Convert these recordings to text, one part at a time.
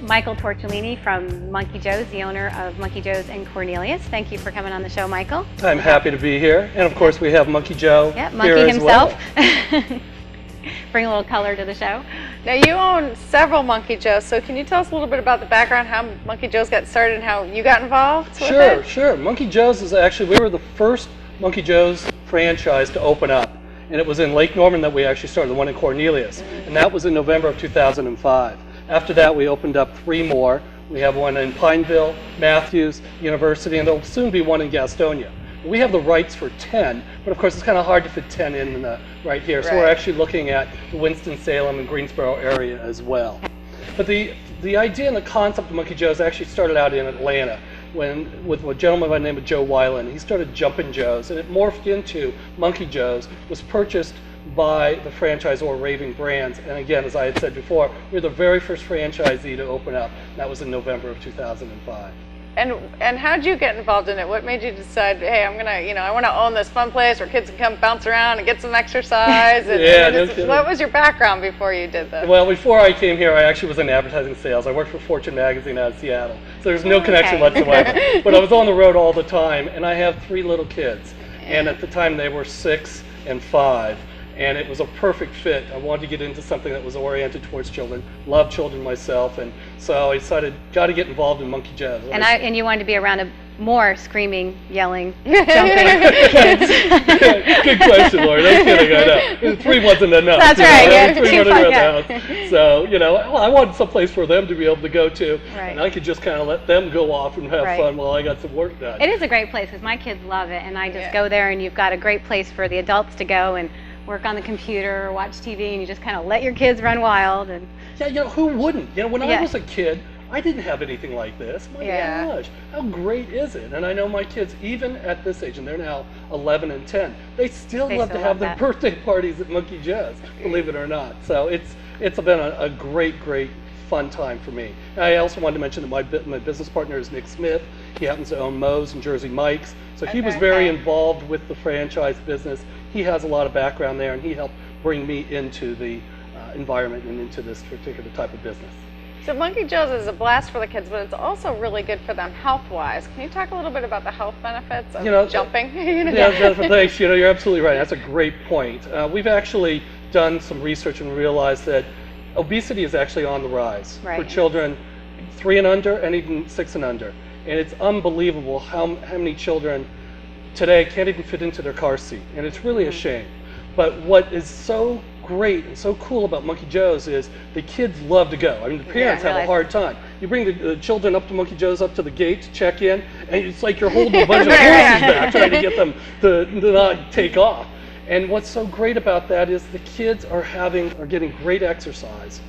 Michael Tortellini from Monkey Joe's, the owner of Monkey Joe's in Cornelius. Thank you for coming on the show, Michael. I'm happy to be here. And of course, we have Monkey Joe Yeah, here Monkey as himself. well. Bring a little color to the show. Now you own several Monkey Joe's, so can you tell us a little bit about the background, how Monkey Joe's got started and how you got involved with it? Sure. Monkey Joe's is actually, we were the first Monkey Joe's franchise to open up. And it was in Lake Norman that we actually started, the one in Cornelius. And that was in November of 2005. After that, we opened up 3 more. We have one in Pineville, Matthews, University, and there'll soon be one in Gastonia. We have the rights for 10, but of course it's kind of hard to fit 10 in right here. So we're actually looking at the Winston-Salem and Greensboro area as well. But the idea and the concept of Monkey Joe's actually started out in Atlanta with a gentleman by the name of Joe Weiland. He started Jumpin' Joe's, and it morphed into Monkey Joe's, was purchased by the franchisor Raving Brands. And again, as I had said before, we were the very first franchisee to open up. That was in November of 2005. And how did you get involved in it? What made you decide, hey, I'm gonna, I want to own this fun place where kids can come bounce around and get some exercise? And what was your background before you did this? Well, before I came here, I actually was in advertising sales. I worked for Fortune magazine out of Seattle, so there's no connection whatsoever. But I was on the road all the time, and I have 3 little kids, and at the time they were 6 and 5. And it was a perfect fit. I wanted to get into something that was oriented towards children. Love children myself, and so I decided, got to get involved in Monkey Joe's. And you wanted to be around more screaming, yelling, jumping kids. Good question, Lori. No kidding. I know. 3 wasn't enough. That's right. Yeah, 3 running around the house. So I wanted some place for them to be able to go to, and I could just kind of let them go off and have fun while I got some work done. It is a great place because my kids love it, and I just go there, and you've got a great place for the adults to go and work on the computer or watch TV, and you just kind of let your kids run wild. And yeah, who wouldn't? When I was a kid, I didn't have anything like this. My gosh, how great is it? And I know my kids, even at this age, and they're now 11 and 10, they still love to have their birthday parties at Monkey Joe's, believe it or not. So it's been a great fun time for me. I also wanted to mention that my business partner is Nick Smith. He happens to own Moe's and Jersey Mike's, so he was very involved with the franchise business. He has a lot of background there, and he helped bring me into the environment and into this particular type of business. So Monkey Joe's is a blast for the kids, but it's also really good for them health-wise. Can you talk a little bit about the health benefits of jumping? Yeah, Jennifer, thanks. You're absolutely right. That's a great point. We've actually done some research and realized that obesity is actually on the rise for children 3 and under and even 6 and under. And it's unbelievable how many children today can't even fit into their car seat, and it's really a shame. But what is so great and so cool about Monkey Joe's is the kids love to go. I mean, the parents have a hard time. You bring the children up to Monkey Joe's, up to the gate to check in, and it's like you're holding a bunch of horses back trying to get them to not take off. And what's so great about that is the kids are getting great exercise.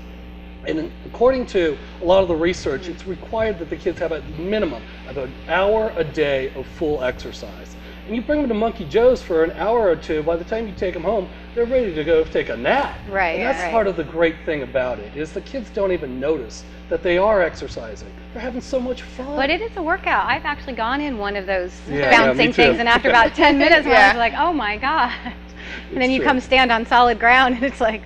And according to a lot of the research, it's required that the kids have a minimum of an hour a day of full exercise. And you bring them to Monkey Joe's for an hour or 2, by the time you take them home, they're ready to go take a nap. And that's part of the great thing about it, is the kids don't even notice that they are exercising. They're having so much fun. But it is a workout. I've actually gone in one of those bouncing things, and after about 10 minutes, I was like, oh my gosh. And then you come stand on solid ground, and it's like,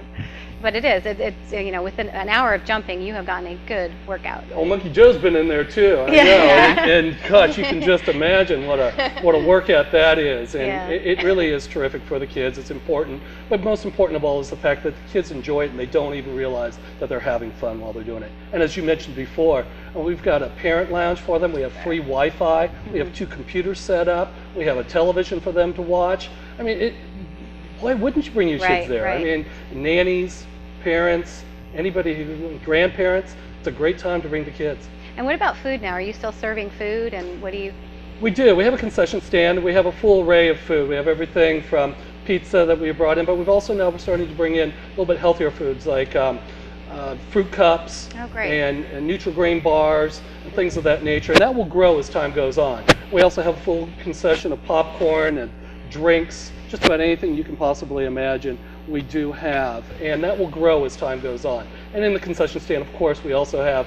but it is. It's within an hour of jumping, you have gotten a good workout. Oh, Monkey Joe's been in there too. I know. And gosh, you can just imagine what a workout that is. And it really is terrific for the kids. It's important. But most important of all is the fact that the kids enjoy it and they don't even realize that they're having fun while they're doing it. And as you mentioned before, we've got a parent lounge for them. We have free Wi-Fi. We have 2 computers set up. We have a television for them to watch. I mean, why wouldn't you bring your kids there? I mean, nannies, parents, grandparents, it's a great time to bring the kids. And what about food now? Are you still serving food, and what do you? We do. We have a concession stand. We have a full array of food. We have everything from pizza that we brought in, but we've also now starting to bring in a little bit healthier foods like fruit cups and Nutri-Grain bars and things of that nature. And that will grow as time goes on. We also have a full concession of popcorn and drinks, just about anything you can possibly imagine we do have, and that will grow as time goes on. And in the concession stand, of course, we also have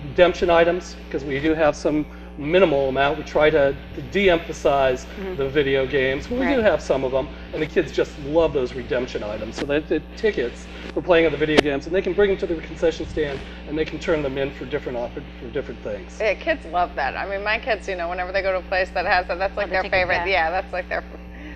redemption items, because we do have some minimal amount. We try to de-emphasize the video games, but we do have some of them, and the kids just love those redemption items. So they get tickets for playing on the video games, and they can bring them to the concession stand, and they can turn them in for different things. Yeah, kids love that. I mean, my kids, whenever they go to a place that has that, that's like their favorite. Yeah, that's like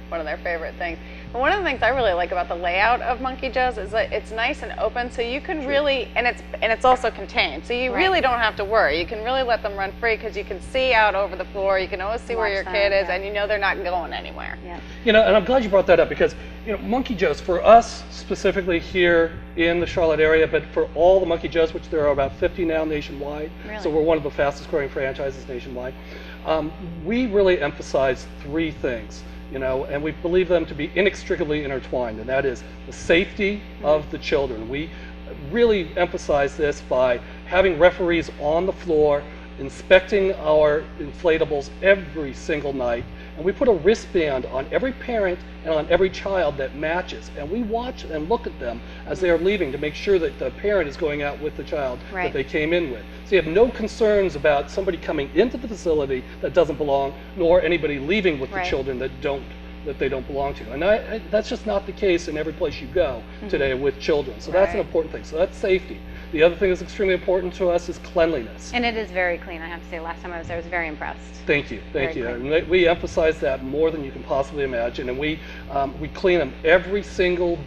one of their favorite things. But one of the things I really like about the layout of Monkey Joe's is that it's nice and open, so you can really, and it's also contained, so you really don't have to worry. You can really let them run free because you can see out over the floor. You can always see where your kid is, and they're not going anywhere. Yeah. And I'm glad you brought that up because Monkey Joe's for us specifically here in the Charlotte area, but for all the Monkey Joe's, which there are about 50 now nationwide, so we're one of the fastest growing franchises nationwide. We really emphasize three things. And we believe them to be inextricably intertwined, and that is the safety of the children. We really emphasize this by having referees on the floor, inspecting our inflatables every single night, and we put a wristband on every parent and on every child that matches, and we watch and look at them as they are leaving to make sure that the parent is going out with the child that they came in with. So you have no concerns about somebody coming into the facility that doesn't belong, nor anybody leaving with the children that they don't belong to. And that's just not the case in every place you go today with children. So that's an important thing. So that's safety. The other thing that's extremely important to us is cleanliness. And it is very clean. I have to say, last time I was there, I was very impressed. Thank you. And we emphasize that more than you can possibly imagine. And we clean them every single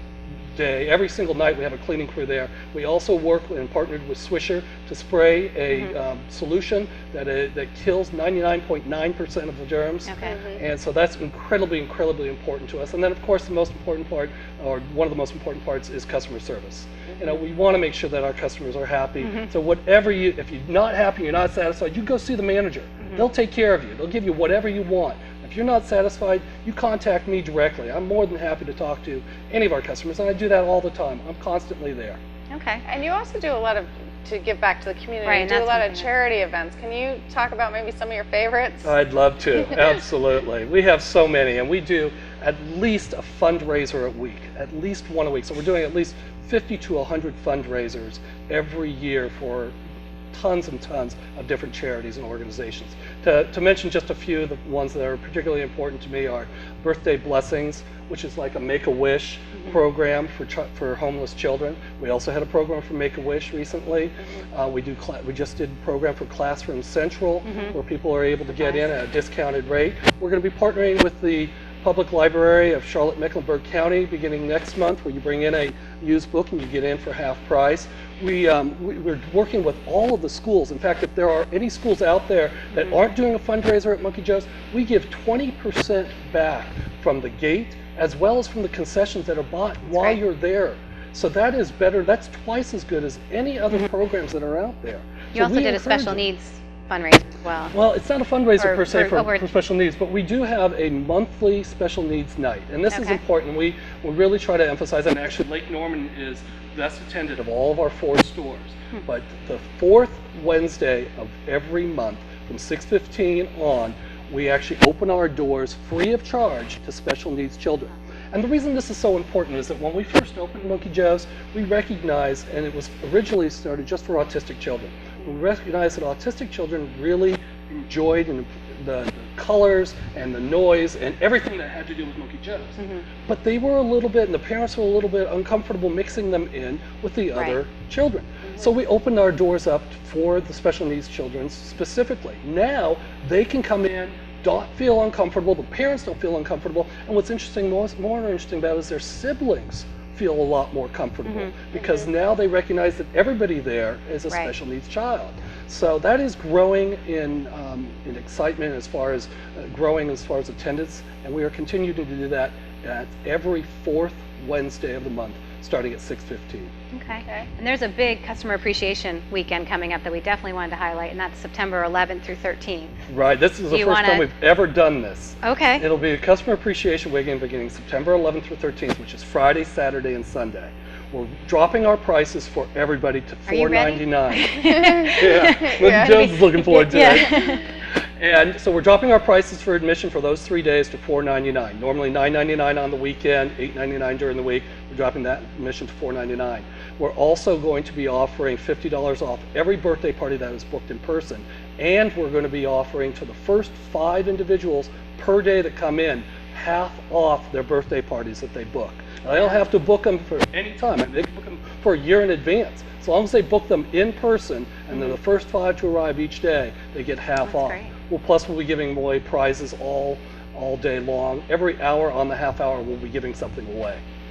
day. Every single night we have a cleaning crew there. We also work and partnered with Swisher to spray a solution that kills 99.9% of the germs. And so that's incredibly important to us. And then of course the most important part, or one of the most important parts, is customer service. We want to make sure that our customers are happy. So if you're not happy, you're not satisfied, you go see the manager. They'll take care of you. They'll give you whatever you want. If you're not satisfied, you contact me directly. I'm more than happy to talk to any of our customers, and I do that all the time. I'm constantly there. Okay. And you also do a lot to give back to the community. You do a lot of charity events. Can you talk about maybe some of your favorites? I'd love to. Absolutely. We have so many, and we do at least a fundraiser a week, at least one a week. So we're doing at least 50 to 100 fundraisers every year for tons and tons of different charities and organizations. To mention just a few of the ones that are particularly important to me are Birthday Blessings, which is like a Make-A-Wish program for homeless children. We also had a program for Make-A-Wish recently. We just did a program for Classroom Central, where people are able to get in at a discounted rate. We're going to be partnering with the Public Library of Charlotte-Mecklenburg County beginning next month, where you bring in a used book and you get in for half price. We're working with all of the schools. In fact, if there are any schools out there that aren't doing a fundraiser at Monkey Joe's, we give 20% back from the gate as well as from the concessions that are bought while you're there. So that is better. That's twice as good as any other programs that are out there. You also did a special needs fundraiser as well. Well, it's not a fundraiser per se for special needs, but we do have a monthly special needs night, and this is important. We really try to emphasize that. And actually, Lake Norman is best attended of all of our 4 stores. But the 4th Wednesday of every month from 6:15 on, we actually open our doors free of charge to special needs children. And the reason this is so important is that when we first opened Monkey Joe's, we recognized, and it was originally started just for autistic children, we recognized that autistic children really enjoyed the colors and the noise and everything that had to do with Monkey Joe's. But they were a little bit, and the parents were a little bit uncomfortable mixing them in with the other children. So we opened our doors up for the special needs children specifically. Now they can come in, don't feel uncomfortable, the parents don't feel uncomfortable, and what's interesting, more interesting about it is their siblings feel a lot more comfortable because now they recognize that everybody there is a special needs child. So that is growing in excitement as far as growing as far as attendance, and we are continuing to do that at every 4th Wednesday of the month, starting at 6:15. Okay. And there's a big customer appreciation weekend coming up that we definitely wanted to highlight, and that's September 11th through 13th. Right. This is the first time we've ever done this. Okay. It'll be a customer appreciation weekend beginning September 11th through 13th, which is Friday, Saturday, and Sunday. We're dropping our prices for everybody to $4.99. Yeah. Monkey Joe's is looking forward to it. And so we're dropping our prices for admission for those 3 days to $4.99. Normally $9.99 on the weekend, $8.99 during the week. We're dropping that admission to $4.99. We're also going to be offering $50 off every birthday party that is booked in person. And we're going to be offering to the first 5 individuals per day that come in half off their birthday parties that they book. Now, they don't have to book them for any time. I mean, they can book them for a year in advance. As long as they book them in person, and they're the first 5 to arrive each day, they get half off. Great. Well, plus we'll be giving away prizes all day long. Every hour on the half hour, we'll be giving something away.